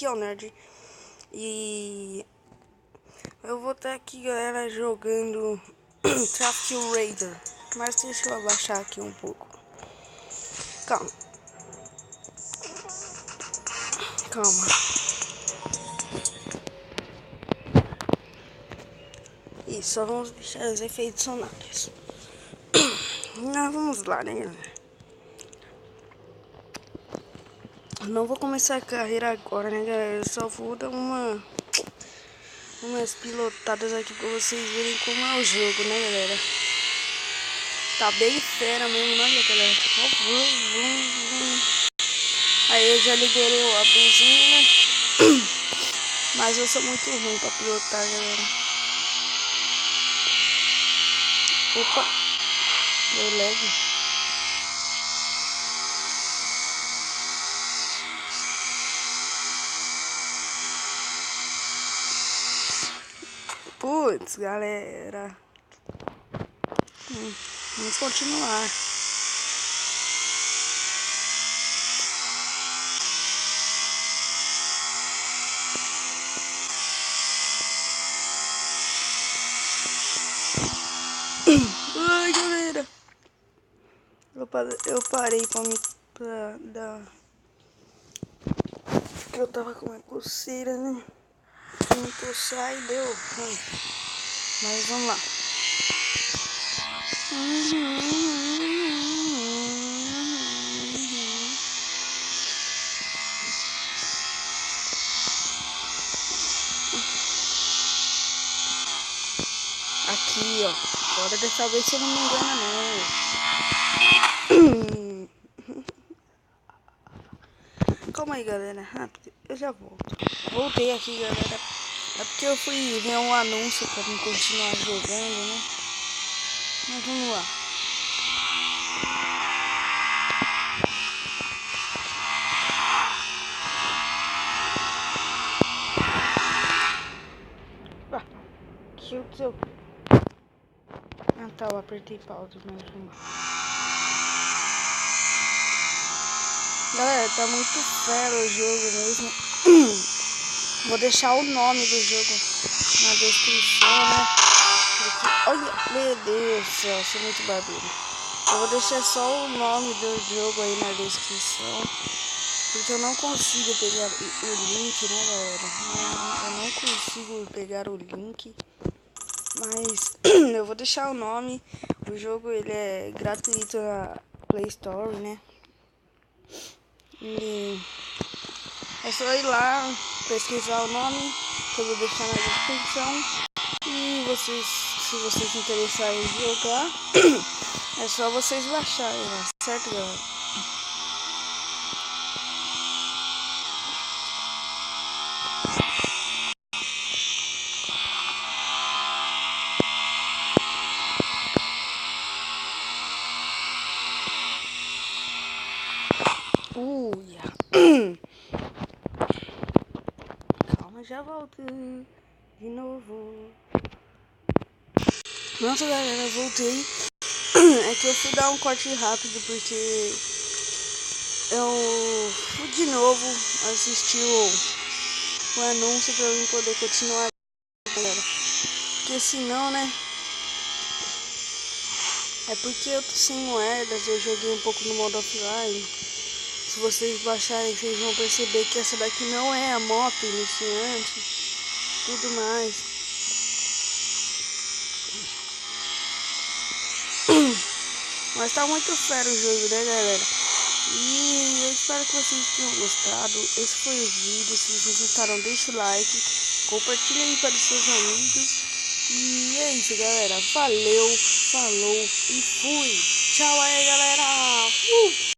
aqui é o Nerd. E eu vou estar aqui, galera, jogando Traffic Raider. Mas deixa eu abaixar aqui um pouco. Calma. Calma. E só vamos deixar os efeitos sonoros. Vamos lá, né, galera? Não vou começar a carreira agora, né, galera? Eu só vou dar umas pilotadas aqui pra vocês verem como é o jogo, né, galera? Tá bem fera mesmo, né, galera? Ó, vrum, vrum, vrum. Aí eu já liberei a buzina. Mas eu sou muito ruim pra pilotar, galera. Opa! Deu lag. Putz, galera. Vamos continuar. Ai, galera. Eu parei pra dar... Porque eu tava com uma coceira, né? Me coçar e deu ruim. Mas vamos lá. Aqui, ó. Agora dessa vez você não me engana, não. Calma aí, galera. Rápido. Eu já volto. Voltei aqui, galera. É porque eu fui ver um anúncio pra mim continuar jogando, né? Mas vamos lá. Que o seu... Ah, tá, eu apertei pausa, mas vamos lá. Galera, tá muito fera o jogo mesmo. Vou deixar o nome do jogo na descrição, né? Porque, olha, meu Deus do céu, sou muito barbeiro. Eu vou deixar só o nome do jogo aí na descrição. Porque eu não consigo pegar o link, né, galera? Eu não consigo pegar o link. Mas eu vou deixar o nome. O jogo, ele é gratuito na Play Store, né? E é só ir lá, pesquisar o nome, que eu vou deixar na descrição. E vocês, se vocês se interessarem em jogar, é só vocês baixarem, né? Certo, galera? Calma, já volto de novo. Nossa, galera, eu voltei. É que eu fui dar um corte rápido porque eu fui de novo assistir o anúncio pra eu poder continuar, galera. Porque senão, né? É porque eu tô sem moedas, eu joguei um pouco no modo offline. Se vocês baixarem, vocês vão perceber que essa daqui não é a moto iniciante, tudo mais. Mas tá muito fera o jogo, né, galera? E eu espero que vocês tenham gostado. Esse foi o vídeo. Se vocês gostaram, deixa o like, compartilha aí para os seus amigos. E é isso, galera. Valeu, falou e fui. Tchau aí, galera.